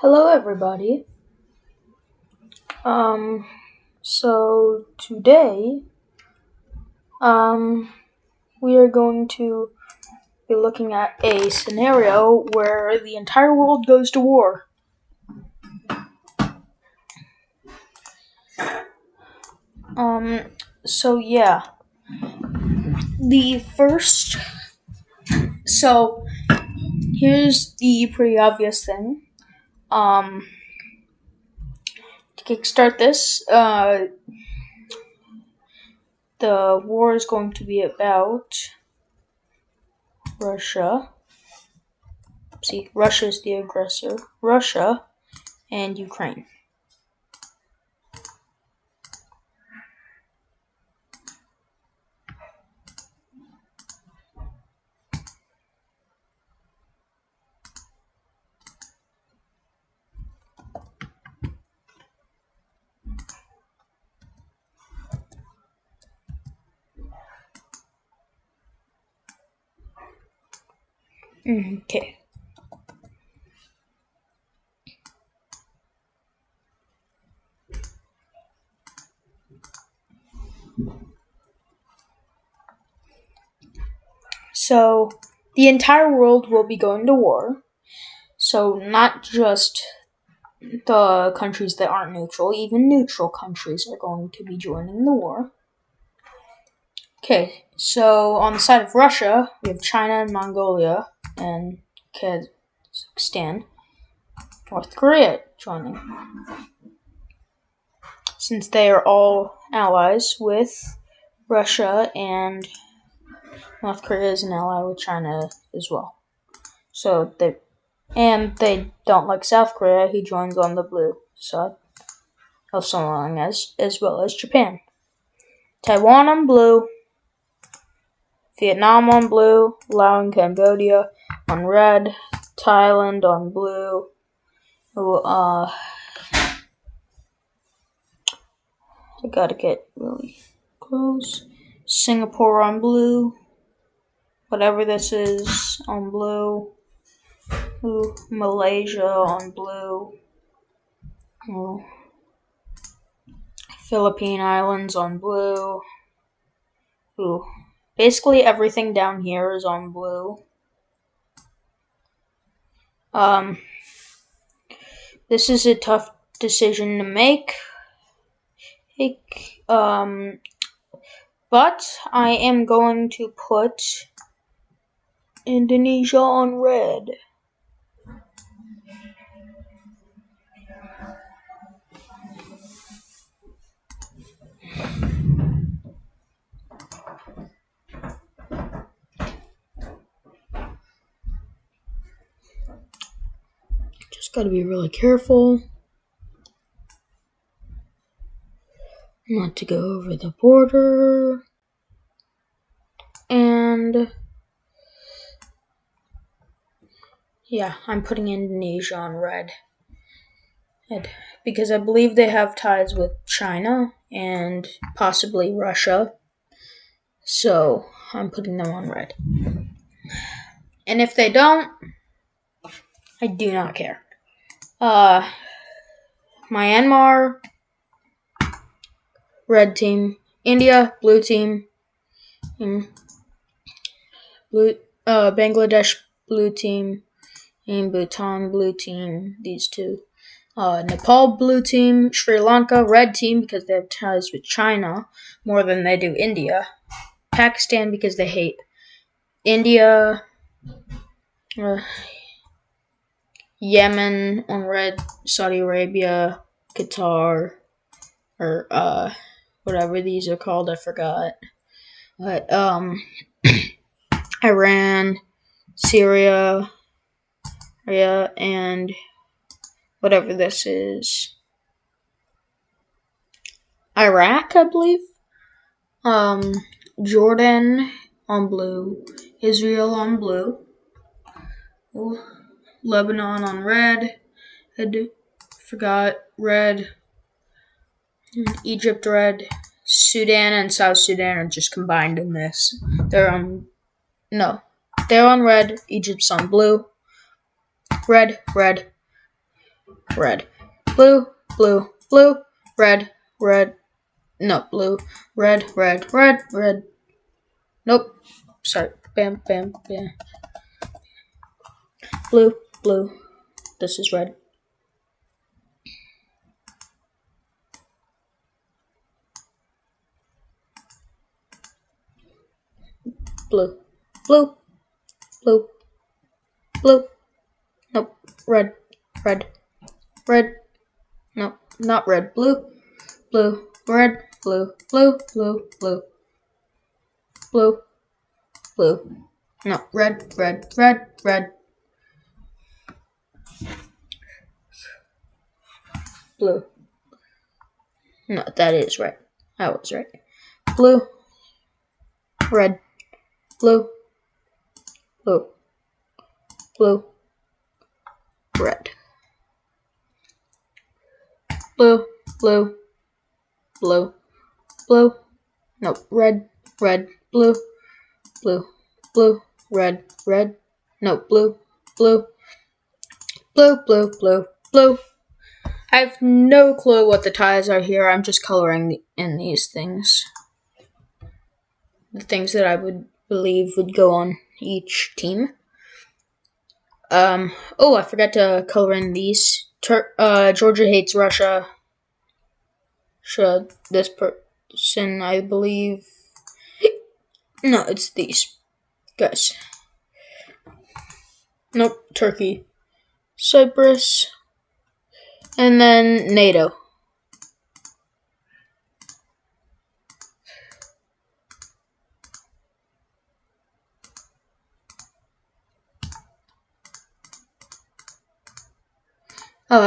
Hello, everybody. So today, we are going to be looking at a scenario where the entire world goes to war. So yeah, so here's the pretty obvious thing. To kickstart this, the war is going to be about Russia. See, Russia is the aggressor. Russia and Ukraine. Okay. So, the entire world will be going to war. So, not just the countries that aren't neutral, even neutral countries are going to be joining the war. Okay, so on the side of Russia, we have China and Mongolia and Kazakhstan, North Korea joining. Since they are all allies with Russia and North Korea is an ally with China as well. So they don't like South Korea, he joins on the blue side of Song as well as Japan. Taiwan on blue, Vietnam on blue, Laos and Cambodia on red, Thailand on blue, I gotta get really close, Singapore on blue, whatever this is on blue, Malaysia on blue, Philippine Islands on blue, basically everything down here is on blue. This is a tough decision to make. But I am going to put Indonesia on red. Just gotta be really careful not to go over the border. And yeah, I'm putting Indonesia on red. Because I believe they have ties with China and possibly Russia. So I'm putting them on red. And if they don't, I do not care. Myanmar, red team. India, blue team. Bangladesh, blue team. And Bhutan, blue team. These two. Nepal, blue team. Sri Lanka, red team because they have ties with China more than they do India. Pakistan because they hate India. Yemen on red. Saudi Arabia, Qatar, or whatever these are called, I forgot. But Iran, Syria, and whatever this is. Iraq, I believe. Jordan on blue. Israel on blue. Lebanon on red. Red. Egypt red. Sudan and South Sudan are just combined in this. They're on red. Egypt's on blue. Red. red, blue, blue, blue, red, red, no, blue, red, red, red, red. Nope. Sorry. Bam, bam, bam. Blue, blue. This is red. Blue, blue, blue, blue. Nope. Red, red, red. Nope. Not red. Blue, blue, red, blue, blue, blue, blue, blue, blue. No, red, red, red, red. Blue. No, that is right. I was right. Blue, red, blue, blue, blue, red. Blue, blue, blue, blue. No, red, red, blue, blue, blue, red, red. No, blue, blue, blue, blue, blue, blue. I have no clue what the ties are here. I'm just coloring in these things. The things that I would believe would go on each team. Oh, I forgot to color in these. Georgia hates Russia. This person, I believe. No, it's these guys. Nope, Turkey. Cyprus. And then NATO.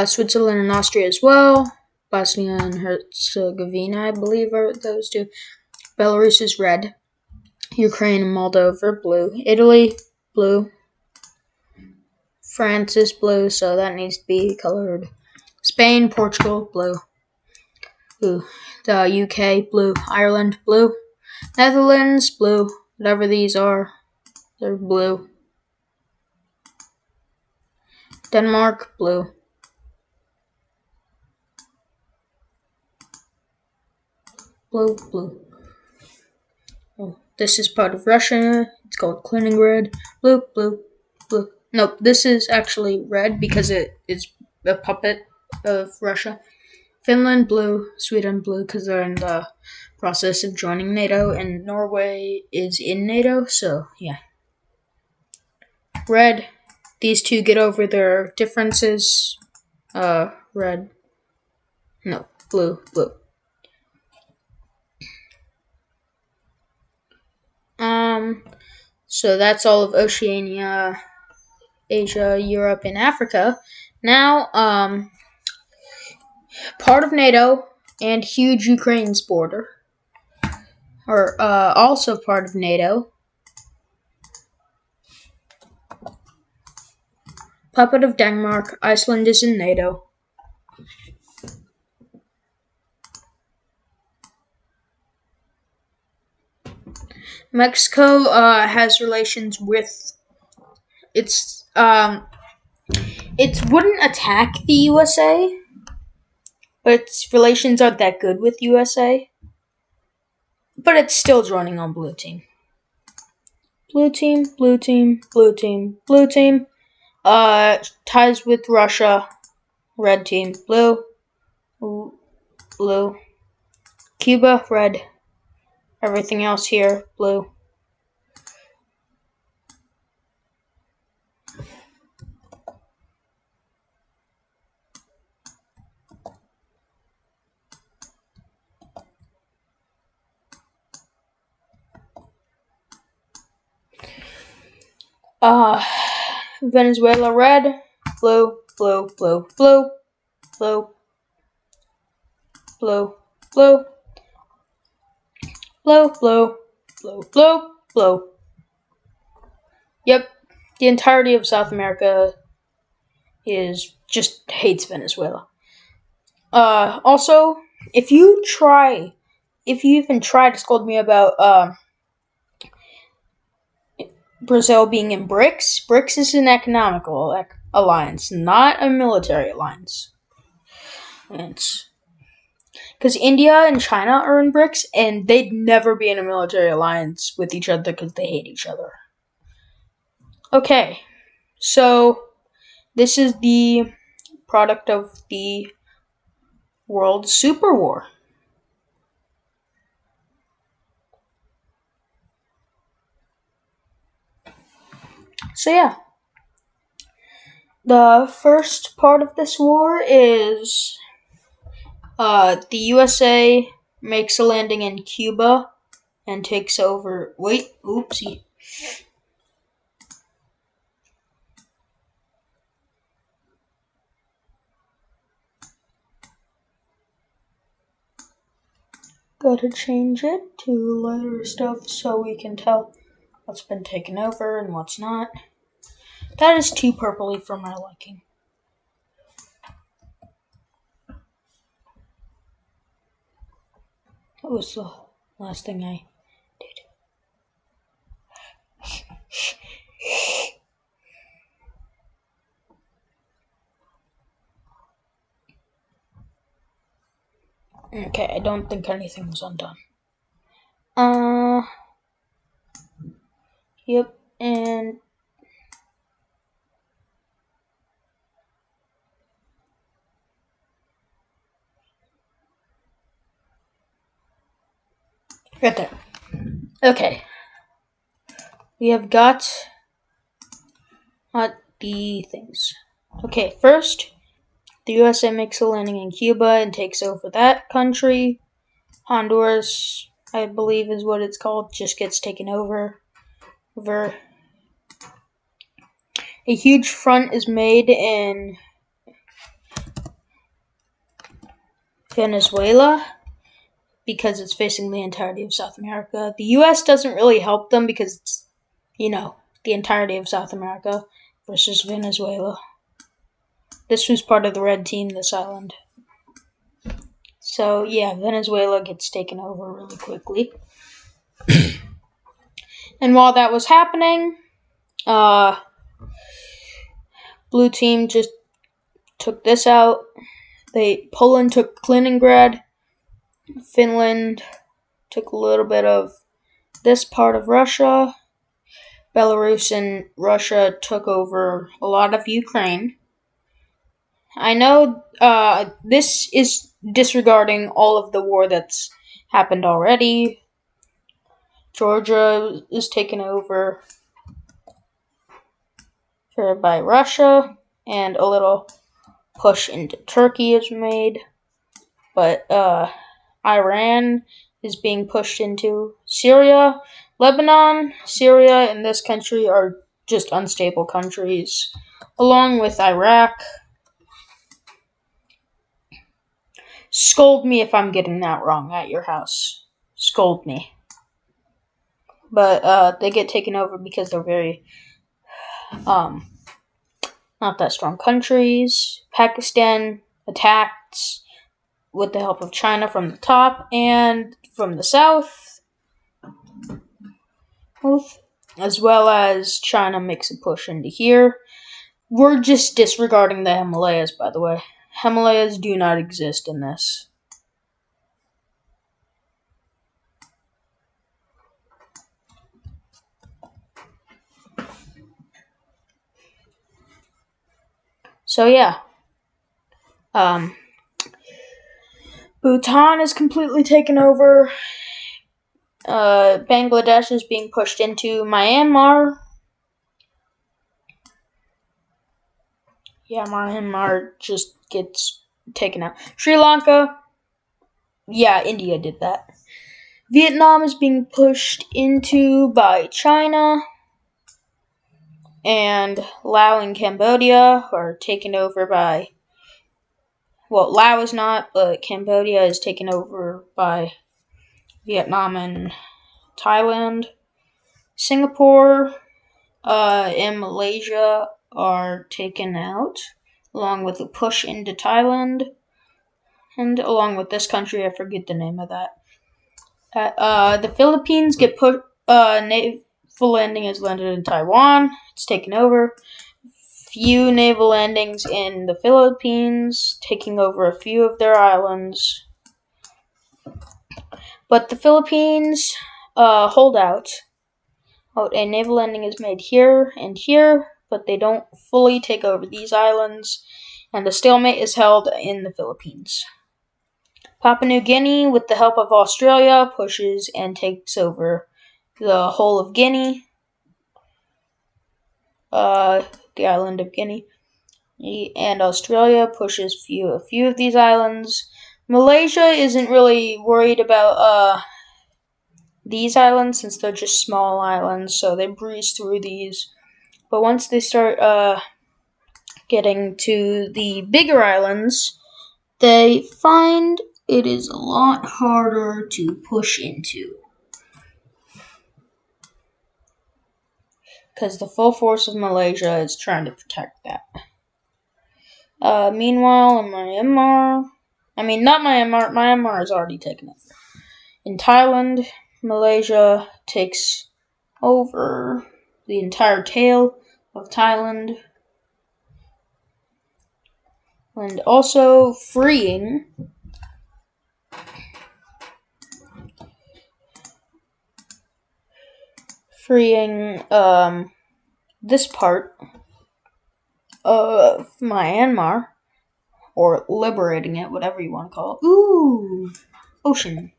Switzerland and Austria as well. Bosnia and Herzegovina, I believe, are those two. Belarus is red. Ukraine and Moldova, blue. Italy, blue. France is blue, so that needs to be colored. Spain, Portugal, blue. Blue. The UK, blue. Ireland, blue. Netherlands, blue. Whatever these are, they're blue. Denmark, blue. Blue, blue. Oh, this is part of Russia. It's called Kaliningrad. Blue, blue, blue. Nope, this is actually red because it is a puppet of Russia. Finland, blue. Sweden, blue because they're in the process of joining NATO. And Norway is in NATO, so yeah. Red. These two get over their differences. Red. No, blue, blue. So that's all of Oceania, Asia, Europe, and Africa. Now, part of NATO and huge Ukraine's border are also part of NATO. Puppet of Denmark, Iceland is in NATO. Mexico has relations with it wouldn't attack the USA, but its relations aren't that good with USA. But it's still joining on blue team. Blue team, blue team, blue team, blue team. Ties with Russia. Red team, blue, blue. Cuba, red. Everything else here, blue. Venezuela, red, blue, blue, blue, blue, blue, blue, blue, blue, blue, blue, blue, blue. Yep, the entirety of South America is just hates Venezuela. Also, if you even try to scold me about Brazil being in BRICS, BRICS is an economical alliance, not a military alliance. Because India and China are in BRICS, and they'd never be in a military alliance with each other because they hate each other. Okay, so this is the product of the World Super War. So yeah, the first part of this war is the USA makes a landing in Cuba and takes over. Wait, oopsie. Gotta change it to lighter stuff so we can tell what's been taken over and what's not. That is too purpley for my liking. That was the last thing I did. Okay, I don't think anything was undone. Yep, and right there. Okay. We have got the things. Okay, first, the USA makes a landing in Cuba and takes over that country. Honduras, I believe is what it's called, just gets taken over. A huge front is made in Venezuela because it's facing the entirety of South America. The US doesn't really help them because it's, the entirety of South America versus Venezuela. This was part of the red team, this island. So, yeah, Venezuela gets taken over really quickly. And while that was happening, blue team just took this out. Poland took Kaliningrad. Finland took a little bit of this part of Russia. Belarus and Russia took over a lot of Ukraine. I know this is disregarding all of the war that's happened already. Georgia is taken over by Russia, and a little push into Turkey is made. But Iran is being pushed into Syria. Lebanon, Syria, and this country are just unstable countries, along with Iraq. Scold me if I'm getting that wrong at your house. Scold me. But they get taken over because they're very not that strong countries. Pakistan attacks with the help of China from the top and from the south, as well as China makes a push into here. We're just disregarding the Himalayas, by the way. Himalayas do not exist in this. So yeah. Bhutan is completely taken over. Bangladesh is being pushed into Myanmar. Yeah, Myanmar just gets taken out. Sri Lanka. Yeah, India did that. Vietnam is being pushed into by China. And Laos and Cambodia are taken over by... Well, Laos is not, but Cambodia is taken over by Vietnam and Thailand. Singapore and Malaysia are taken out, along with a push into Thailand. And along with this country, I forget the name of that. The Philippines get naval landing is landed in Taiwan. It's taken over. few naval landings in the Philippines, taking over a few of their islands. But the Philippines hold out. A naval landing is made here and here, but they don't fully take over these islands, and a stalemate is held in the Philippines. Papua New Guinea, with the help of Australia, pushes and takes over the whole of Guinea, the island of Guinea, and Australia pushes a few of these islands. Malaysia isn't really worried about these islands since they're just small islands, so they breeze through these. But once they start getting to the bigger islands, they find it is a lot harder to push into, because the full force of Malaysia is trying to protect that. Meanwhile, in Myanmar is already taken over. In Thailand, Malaysia takes over the entire tail of Thailand, and also freeing this part of Myanmar, or liberating it, whatever you want to call it. Ooh, ocean.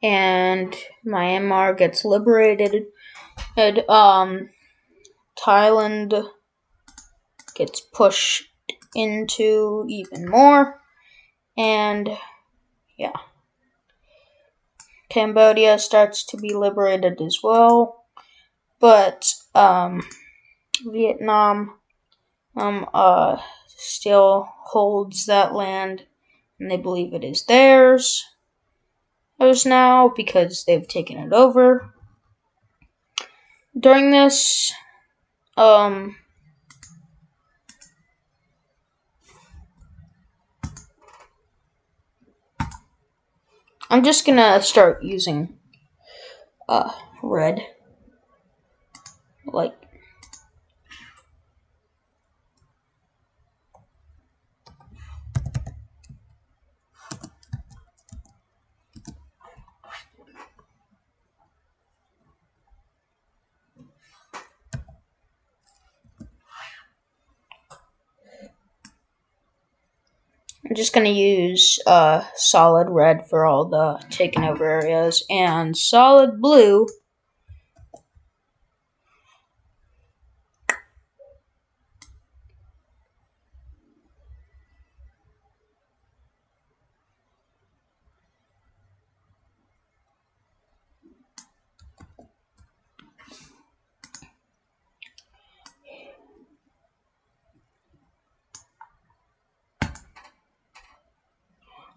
And Myanmar gets liberated, and Thailand gets pushed into even more, and yeah. Cambodia starts to be liberated as well, but Vietnam still holds that land, and they believe it is theirs as now because they've taken it over. During this, I'm just gonna start using red, like. I'm just going to use solid red for all the taken over areas, and solid blue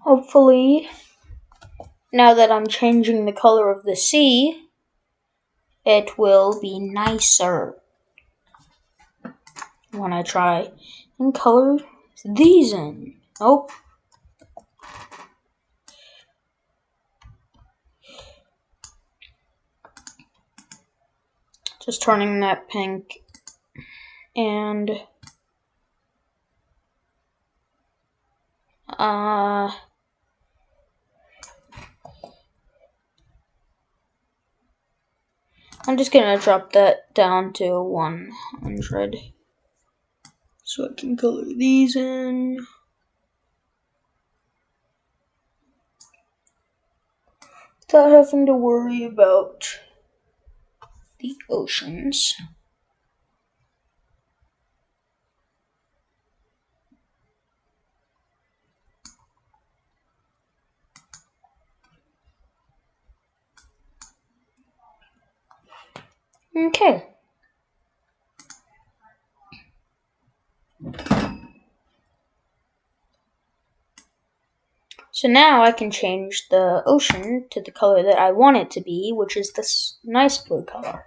hopefully, now that I'm changing the color of the sea, it will be nicer when I try and color these in. Nope. Just turning that pink, and I'm just gonna drop that down to 100 so I can color these in. Without having to worry about the oceans. Okay. So now I can change the ocean to the color that I want it to be, which is this nice blue color,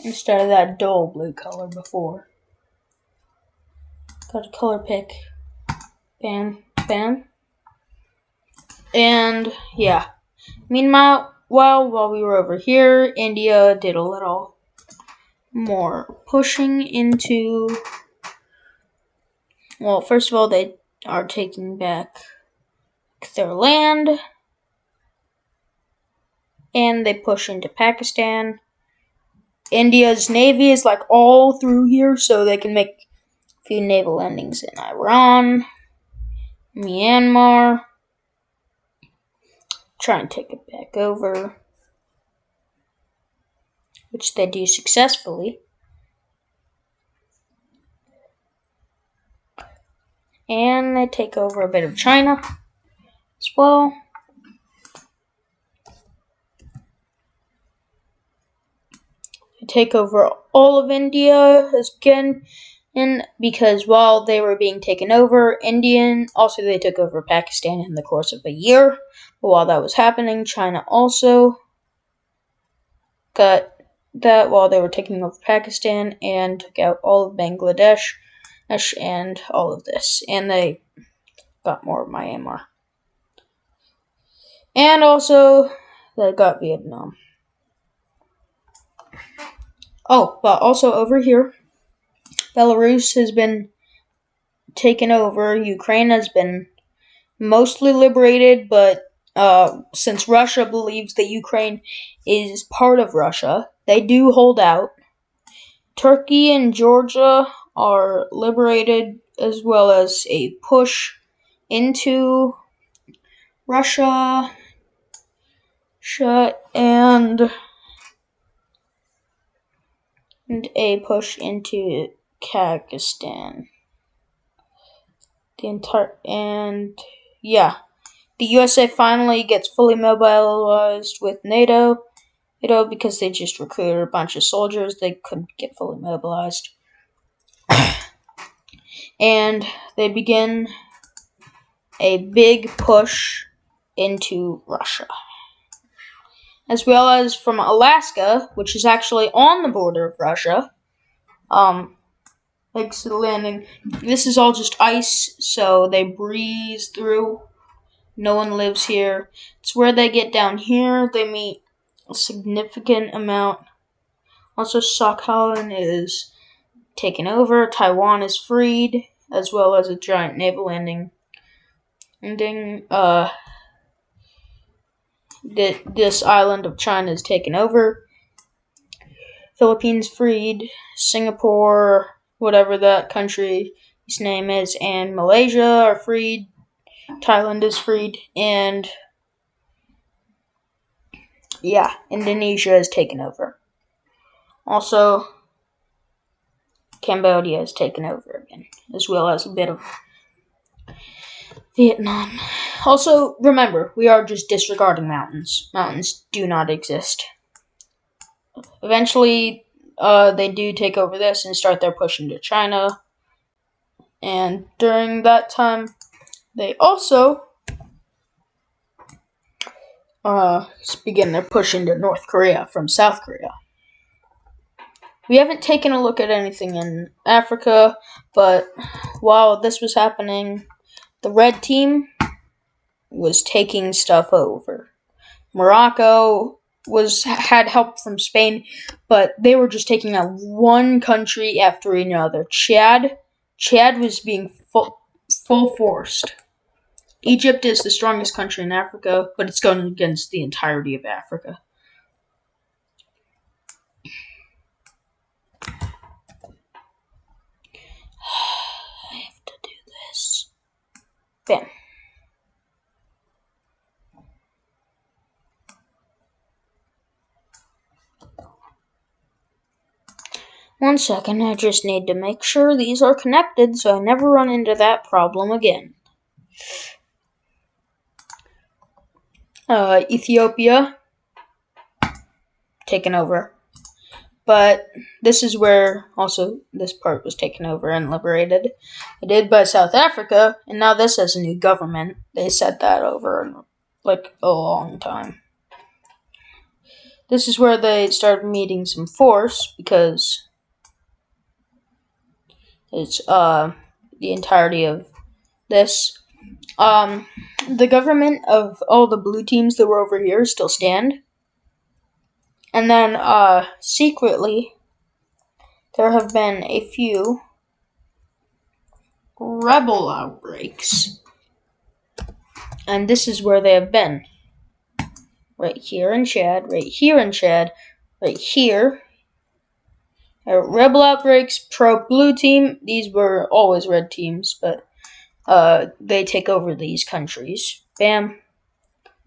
instead of that dull blue color before. Got a color pick. Bam, bam. And yeah, Meanwhile, while we were over here, India did a little more pushing into. Well, first of all, they are taking back their land, and they push into Pakistan. India's navy is like all through here, so they can make a few naval landings in Iran, Myanmar, try and take it back over, which they do successfully. And they take over a bit of China as well. They take over all of India again, and because while they were being taken over, also they took over Pakistan in the course of a year. But while that was happening, China also got that while they were taking over Pakistan and took out all of Bangladesh and all of this. And they got more of Myanmar. And also, they got Vietnam. Oh, but also over here, Belarus has been taken over. Ukraine has been mostly liberated, but since Russia believes that Ukraine is part of Russia, they do hold out. Turkey and Georgia are liberated, as well as a push into Russia, and a push into Kazakhstan. The USA finally gets fully mobilized with NATO, because they just recruited a bunch of soldiers, they couldn't get fully mobilized. And they begin a big push into Russia. As well as from Alaska, which is actually on the border of Russia, makes the landing. This is all just ice, so they breeze through. No one lives here. It's where they get down here. They meet a significant amount. Also, Sakhalin is taken over. Taiwan is freed, as well as a giant naval landing. This island of China is taken over. Philippines freed. Singapore, whatever that country's name is, and Malaysia are freed. Thailand is freed, and Indonesia is taken over. Also, Cambodia is taken over again, as well as a bit of Vietnam. Also, remember, we are just disregarding mountains. Mountains do not exist. Eventually, they do take over this and start their push into China. And during that time, they also begin their push into North Korea from South Korea. We haven't taken a look at anything in Africa, but while this was happening, the red team was taking stuff over. Morocco had help from Spain, but they were just taking out one country after another. Chad was being full forced. Egypt is the strongest country in Africa, but it's going against the entirety of Africa. I have to do this. Bam. One second, I just need to make sure these are connected so I never run into that problem again. Ethiopia, taken over. But this is where also this part was taken over and liberated. It did by South Africa, and now this has a new government. They set that over in a long time. This is where they started meeting some force because it's the entirety of this. the government of all the blue teams that were over here still stand. And then, secretly, there have been a few rebel outbreaks. And this is where they have been. Right here in Chad, right here in Chad, right here. Rebel outbreaks, pro-blue team. These were always red teams, but they take over these countries. Bam.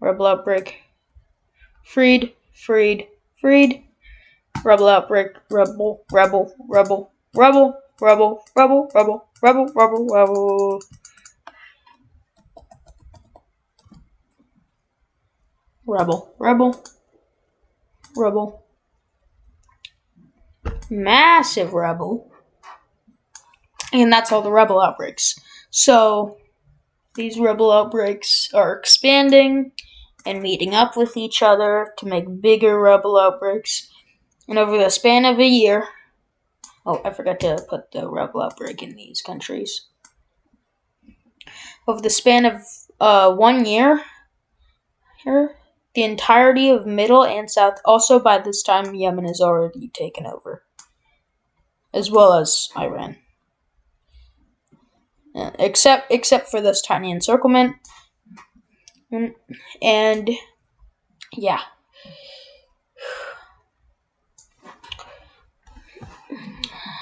Rebel outbreak. Freed. Rebel outbreak. Rebel. Rebel. Massive rebel. And that's all the rebel outbreaks. So, these rebel outbreaks are expanding and meeting up with each other to make bigger rebel outbreaks. And over the span of a year, I forgot to put the rebel outbreak in these countries. Over the span of 1 year, here, the entirety of Middle and South, also by this time Yemen is already taken over, as well as Iran. Except for this tiny encirclement. And yeah.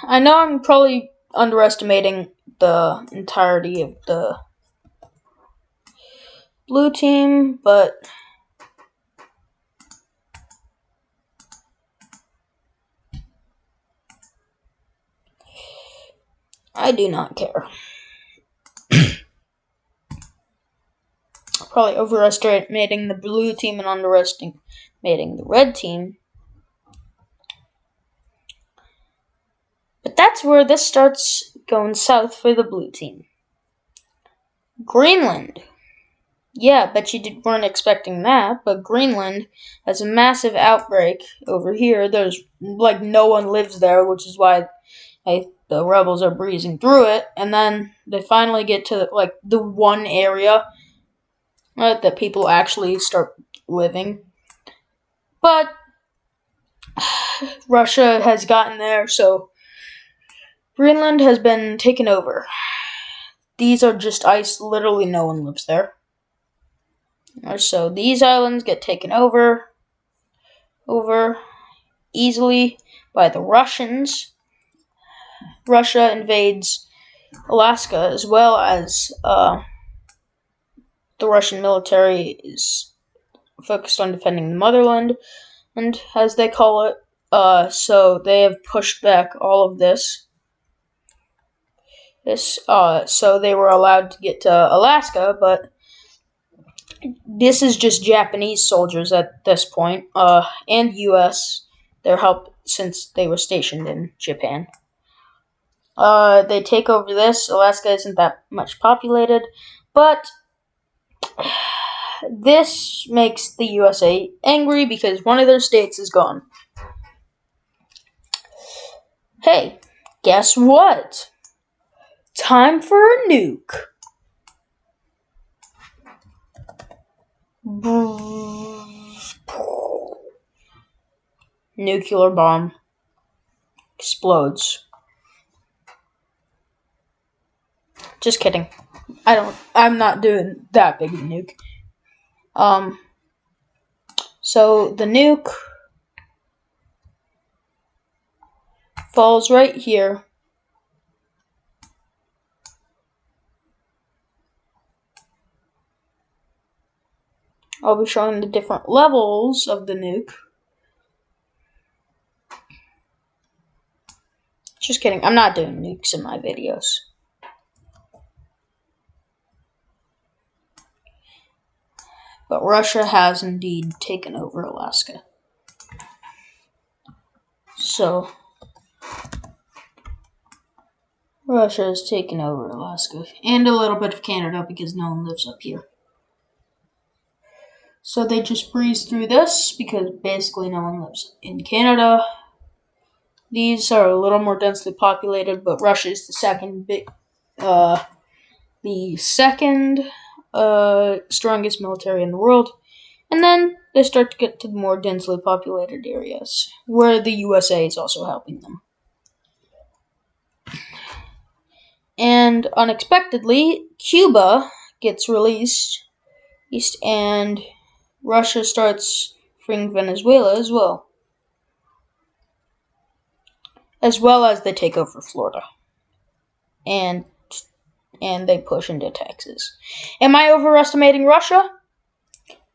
I know I'm probably underestimating the entirety of the blue team, but I do not care. Probably overestimating the blue team and underestimating the red team. But that's where this starts going south for the blue team. Greenland. Yeah, bet you weren't expecting that, but Greenland has a massive outbreak over here. There's, no one lives there, which is why the rebels are breezing through it. And then they finally get to, the one area that people actually start living. But Russia has gotten there, so Greenland has been taken over. These are just ice. Literally no one lives there. So these islands get taken over easily by the Russians. Russia invades Alaska, as well as the Russian military is focused on defending the motherland, and as they call it. So they have pushed back all of this. So they were allowed to get to Alaska, but this is just Japanese soldiers at this point, and U.S. Their help since they were stationed in Japan. They take over this. Alaska isn't that much populated, but this makes the USA angry because one of their states is gone. Hey, guess what? Time for a nuke. Nuclear bomb explodes. Just kidding. I'm not doing that big of a nuke. So the nuke falls right here. I'll be showing the different levels of the nuke. Just kidding. I'm not doing nukes in my videos. But Russia has indeed taken over Alaska. So, Russia has taken over Alaska. And a little bit of Canada because no one lives up here. So they just breeze through this because basically no one lives in Canada. These are a little more densely populated, but Russia is the second strongest military in the world. And then they start to get to the more densely populated areas, where the USA is also helping them. And unexpectedly, Cuba gets released, and Russia starts freeing Venezuela as well. As well as they take over Florida. And they push into Texas. Am I overestimating Russia?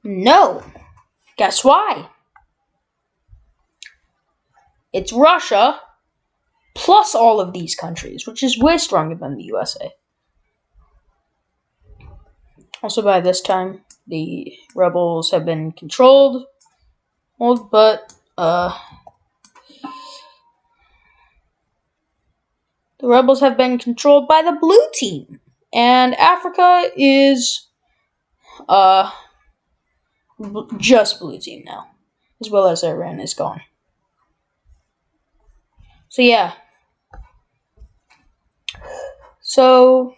No. Guess why? It's Russia plus all of these countries, which is way stronger than the USA. Also, by this time, the rebels have been controlled, but the rebels have been controlled by the blue team, and Africa is just blue team now, as well as Iran is gone. So yeah. So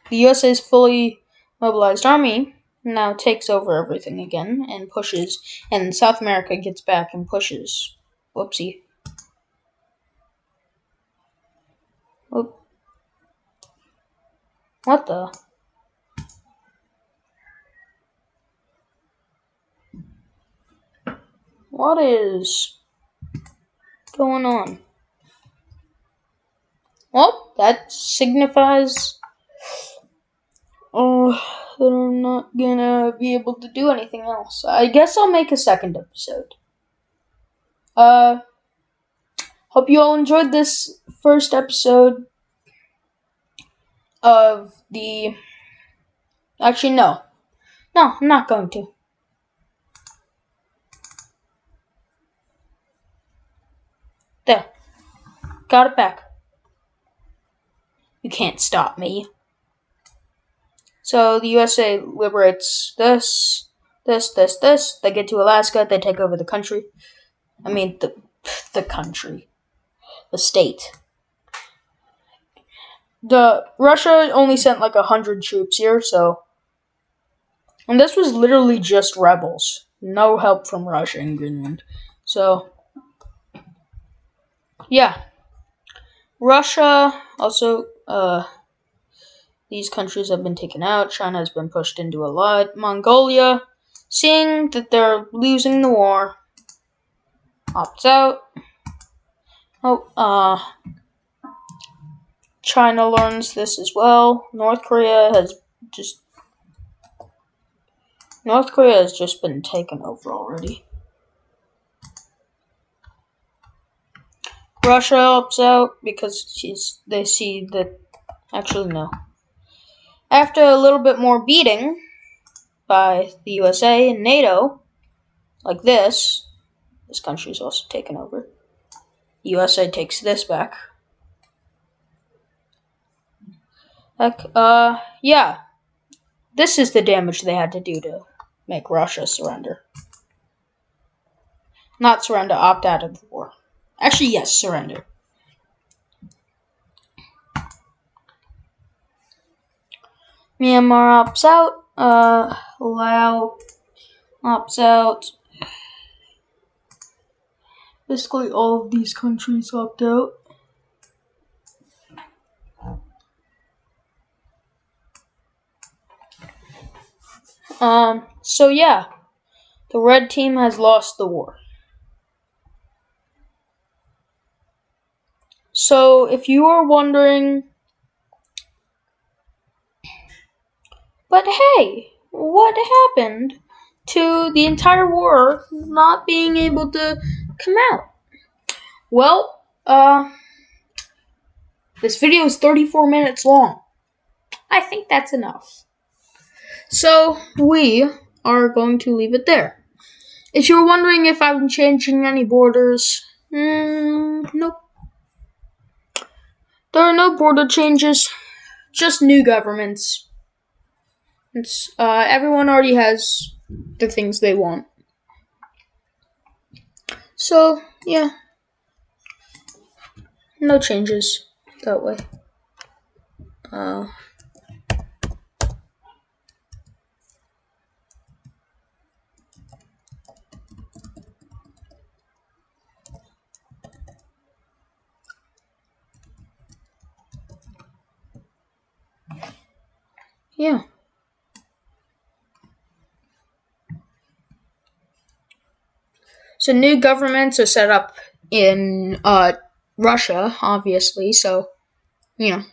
the USA's fully mobilized army now takes over everything again and pushes, and South America gets back and pushes. Whoopsie. Whoop. What the? What is going on? Well, that signifies that I'm not gonna be able to do anything else. I guess I'll make a second episode. Hope you all enjoyed this first episode of the... Actually, no. No, I'm not going to. There. Got it back. You can't stop me. So the USA liberates this. They get to Alaska. They take over the country. I mean, the country. The state. Russia only sent like 100 troops here, so... And this was literally just rebels. No help from Russia and Greenland. So... Yeah. Russia, also, these countries have been taken out. China has been pushed into a lot. Mongolia, seeing that they're losing the war, opts out. China learns this as well. North Korea has just been taken over already. Russia opts out because they see that... Actually, no. After a little bit more beating by the USA and NATO, like this country is also taken over. The USA takes this back. Yeah. This is the damage they had to do to make Russia surrender. Not surrender, opt out of the war. Actually, yes, surrender. Myanmar opts out. Laos opts out. Basically, all of these countries opt out. So yeah, the red team has lost the war. So if you are wondering, but hey, what happened to the entire war not being able to come out? Well, this video is 34 minutes long. I think that's enough. So we are going to leave it there. If you're wondering if I'm changing any borders, nope. There are no border changes, just new governments. Everyone already has the things they want. So, yeah. No changes that way. yeah. So new governments are set up in Russia, obviously. So you know